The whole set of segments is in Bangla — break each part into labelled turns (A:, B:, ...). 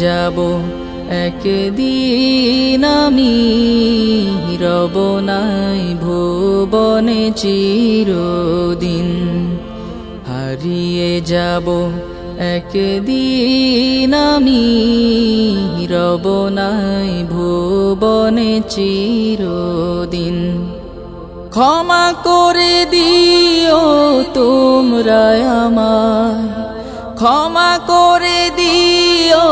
A: যাব একদিন আমি, রব নাই ভুবনে চিরদিন। হারিয়ে যাব একদিন আমি, রব নাই ভুবনে চিরদিন। ক্ষমা করে দিও তোমরা আমায়, ক্ষমা করে দিও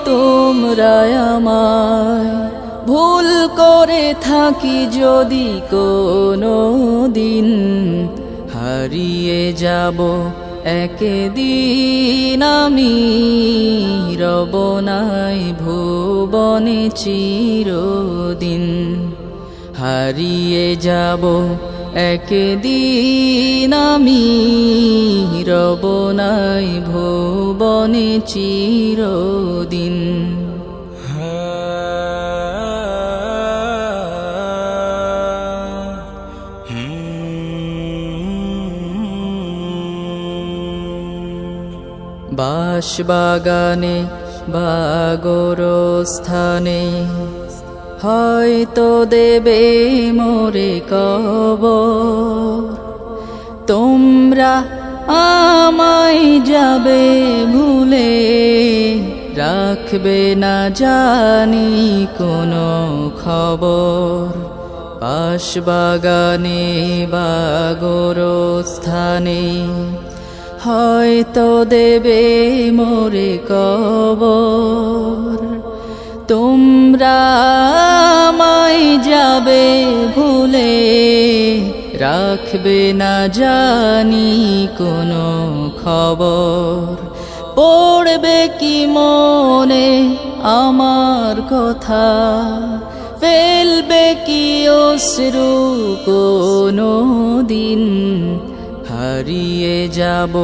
A: তোমরা আমায়, ভুল করে থাকি যদি কোনো দিন। হারিয়ে যাব একদিন আমি, রব নাই ভুবনে চিরদিন। হারিয়ে যাব একদিন আমি, রব নাই ভুবনে চিরদিন। বাঁশবাগানে বা গোরস্থানে হয়তো দেবে মোরে কবর। তোমরা আমায় যাবে ভুলে, রাখবে না জানি কোনো খবর। বাঁশবাগানে বা গোরস্থানে হয়তো দেবে মোরে কবর। তোমরা আমায় যাবে ভুলে, রাখবে না জানি কোনো খবর। পড়বে কি মনে আমার কথা, ফেলবে কি অশ্রু কোনো দিন। হারিয়ে যাব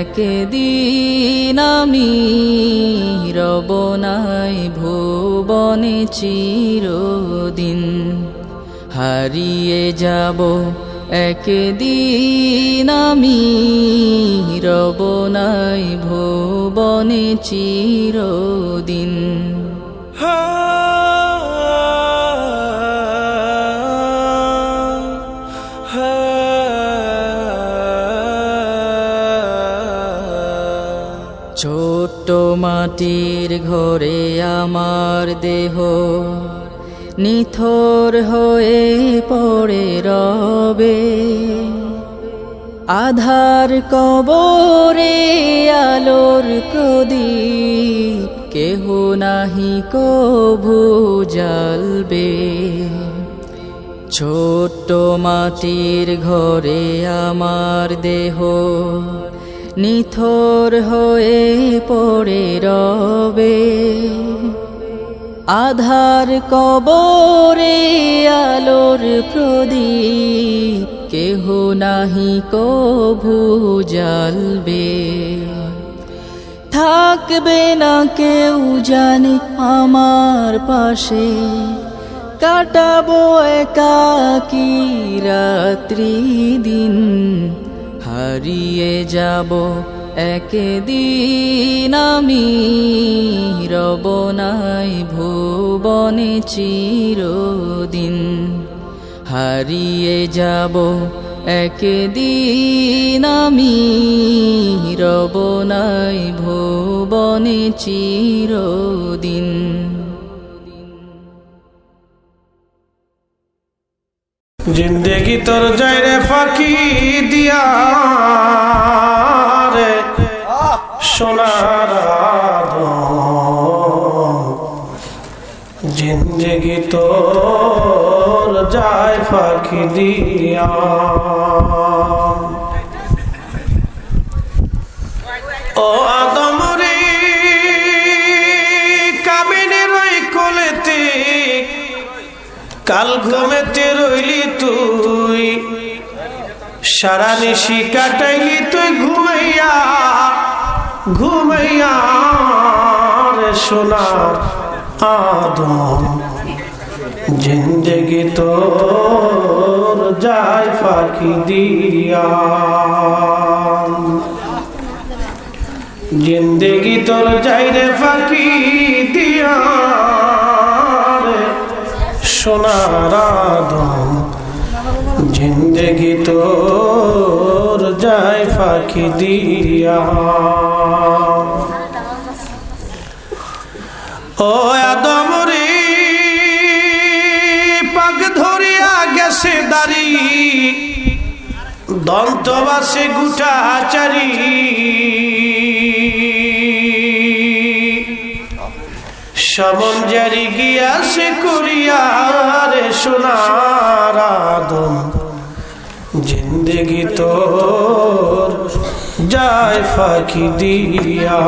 A: একদিন আমি, রব নাই ভুবনে চিরদিন। হারিয়ে যাব একদিন আমি, রব নাই ভুবনে চিরদিন। ছোট্ট মাটির ঘরে আমার দেহ নিথর হয়ে পড়ে রবে। আধার কবরে আলোর প্রদীপ কেহ নাহি কভু জ্বালবে। ছোট্ট মাটির ঘরে আমার দেহ নিথর হয়ে পড়ে রবে। আধার কবরে আলোর প্রদীপ কেহ নাহি কভু জ্বালবে। থাকবে না কেউ জানি আমার পাশে, কাটাবো একাকী রাত্রি দিন। হারিয়ে যাব একদিন আমি, রব নাই ভুবনে চিরদিন। হারিয়ে যাব একদিন আমি, রব নাই ভুবনে চিরদিন।
B: জিন্দেগি তোর যায় রে ফাঁকি দিয়া রে সোনার আদম। জিন্দেগি তোর যায় ফাঁকি দিয়া। ও আদম রে কামিনের ওই কোলেতে কাল ঘুমেতে রইলি তুই, সারা নিশি কাটাইলি তুই ঘুমাইয়া ঘুমাইয়া রে সোনার আদম। জিন্দেগি তোর যায় ফাঁকি দিয়া। জিন্দেগি তোর যাইরে ফাঁকি দিয়া রে সোনার আদম, জিন্দেগি তোর যায় ফাঁকি দিয়া। ও আদম রে পাক ধরিয়া গেছে দাড়ি, দন্তবাসে গুটাচারি, সমন জারি গিয়াছে করিয়া রে সোনার আদম, জিন্দেগি তোর যায় ফাঁকি দিয়া।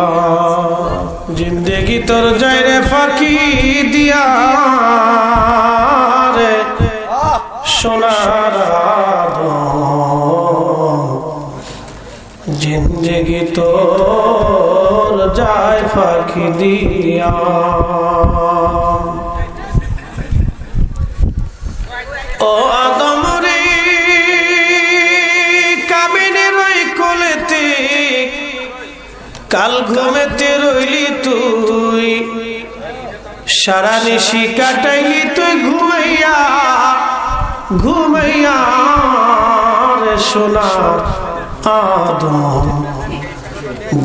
B: জিন্দেগি তোর যায় রে ফাঁকি দিয়া রে সোনার আদম, জিন্দেগি তোর যায় ফাঁকি দিয়া। ও আদম রে কামিনের ওই কোলেতে কাল ঘুমেতে রইলি তুই, সারা নিশি কাটাইলি তুই ঘুমাইয়া ঘুমাইয়া রে সোনার আদম,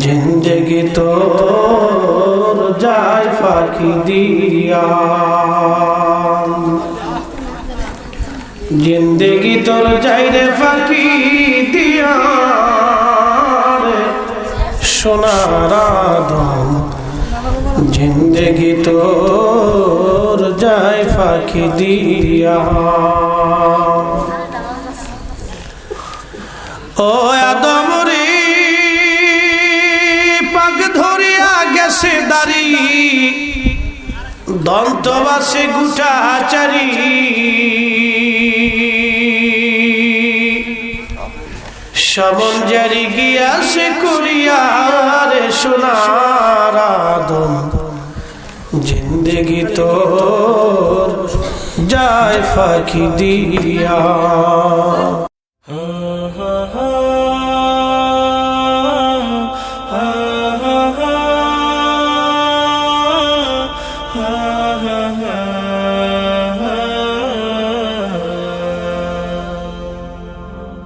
B: জিন্দেগি তোর যায় ফাঁকি দিয়া। জিন্দেগি তোর যায় রে ফাঁকি দিয়া রে সোনার আদম, জিন্দেগি তোর যায় ফাঁকি দিয়া। ও আদম রে পাক ধরিয়া গেছে দাড়ি, দন্তবাসে গুটাচারি, সমন জারি গিয়াছে করিয়া রে সোনার আদম, জিন্দেগি তোর যায় ফাঁকি দিয়া।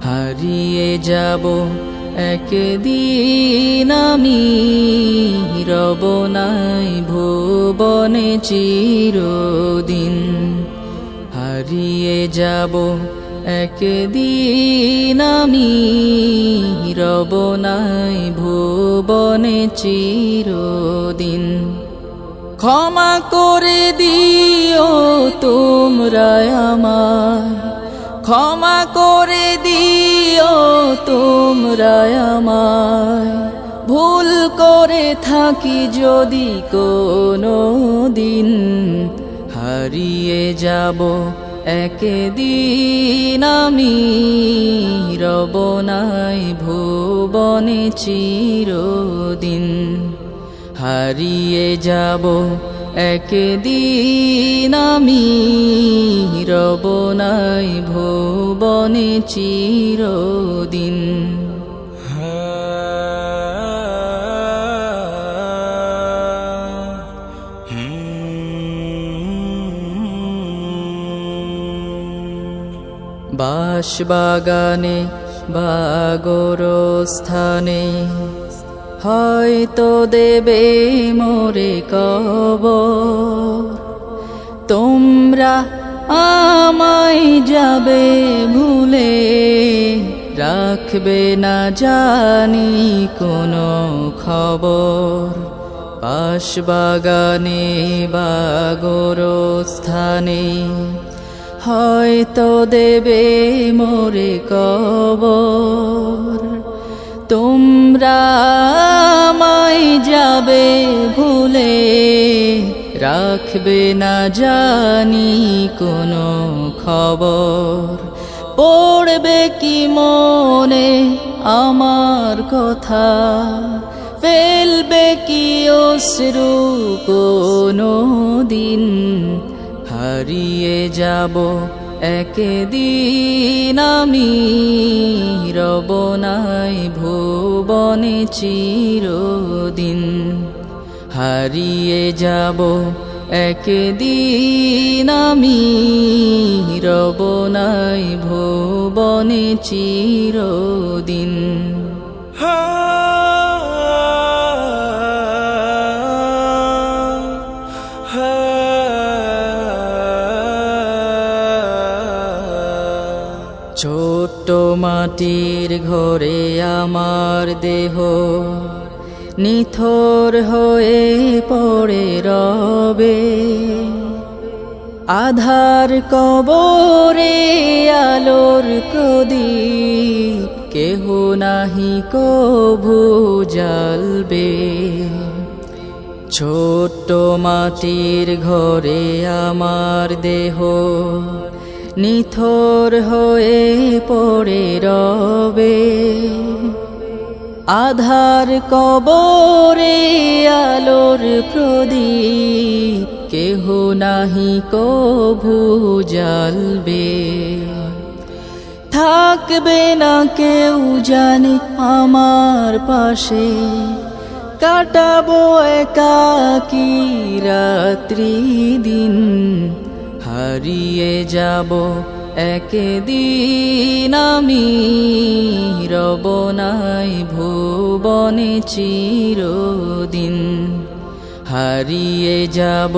A: হারিয়ে যাব একদিন আমি, রব নাই ভুবনে চিরদিন। হারিয়ে যাব একদিন আমি, রব নাই ভুবনে চিরদিন। ক্ষমা করে দিও তোমরা আমায়, ক্ষমা করে দিও তোমরা আমায়, ভুল করে থাকি যদি কোনো দিন। হারিয়ে যাব একদিন আমি, রব নাই ভুবনে চিরদিন। হারিয়ে যাব একদিন আমি, রব নাই ভুবনে চিরদিন। বাঁশবাগানে বা গোরস্থানে হয়তো দেবে মোরে কবর, তোমরা আমায় যাবে ভুলে, রাখবে না জানি কোনো খবর। বাঁশবাগানে বা গোরস্থানে হয়তো দেবে মোরে কবর, তোমরা আমায় যাবে ভুলে, রাখবে না জানি কোনো খবর। পড়বে কি মনে আমার কথা, ফেলবে কি অশ্রু কোনো দিন। হারিয়ে যাব একদিন আমি রব নাই ভুবনে চিরদিন, হারিয়ে যাব একদিন আমি রব নাই ভুবনে চিরদিন। ছোট্ট মাটির ঘরে আমার দেহ নিথর হয়ে পড়ে রবে, আধার কবরে আলোর প্রদীপ কেহ নাহি কভু জ্বালবে। ছোট্ট মাটির ঘরে আমার দেহ নিথর হয়ে পড়ে রবে, আধার কবরে আলোর প্রদীপ কেহ নাহি কভু জ্বালবে। থাকবে না কেউ জানে আমার পাশে, কাটাবো একাকী রাত্রি দিন, হারিয়ে যাব একদিন আমি রব নাই ভুবনে চিরদিন, হারিয়ে যাব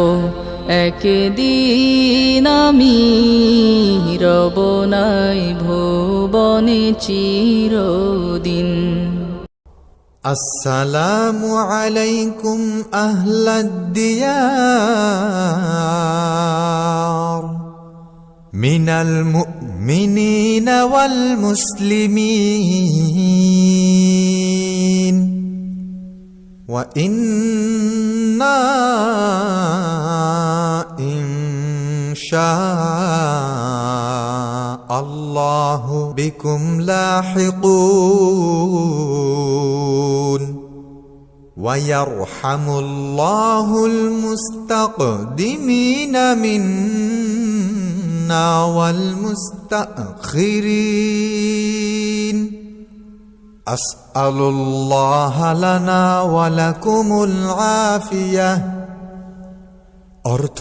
A: একদিন আমি রব নাই ভুবনে চিরদিন।
C: আসসালামু আলাইকুম আহলাদ দিয়ার মিনাল মুমিনিনা ওয়াল মুসলিমিন ওয়া ইন্না ইনশাআল্লাহু বিকুম লাহিকুন ويرحم الله المستقدمين منا والمستأخرين أسأل الله لنا ولكم العافية অর্থ,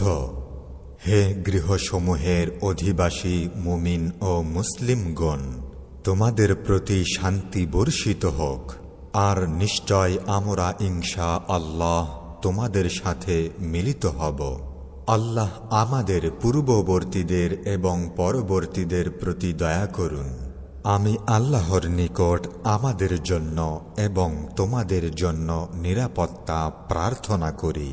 C: হে গৃহসমূহের অধিবাসী মুমিন ও মুসলিমগণ, তোমাদের প্রতি শান্তি বর্ষিত হোক। আর নিশ্চয় আমরা ইনশা আল্লাহ তোমাদের সাথে মিলিত হব। আল্লাহ আমাদের পূর্ববর্তীদের এবং পরবর্তীদের প্রতি দয়া করুন। আমি আল্লাহর নিকট আমাদের জন্য এবং তোমাদের জন্য নিরাপত্তা প্রার্থনা করি।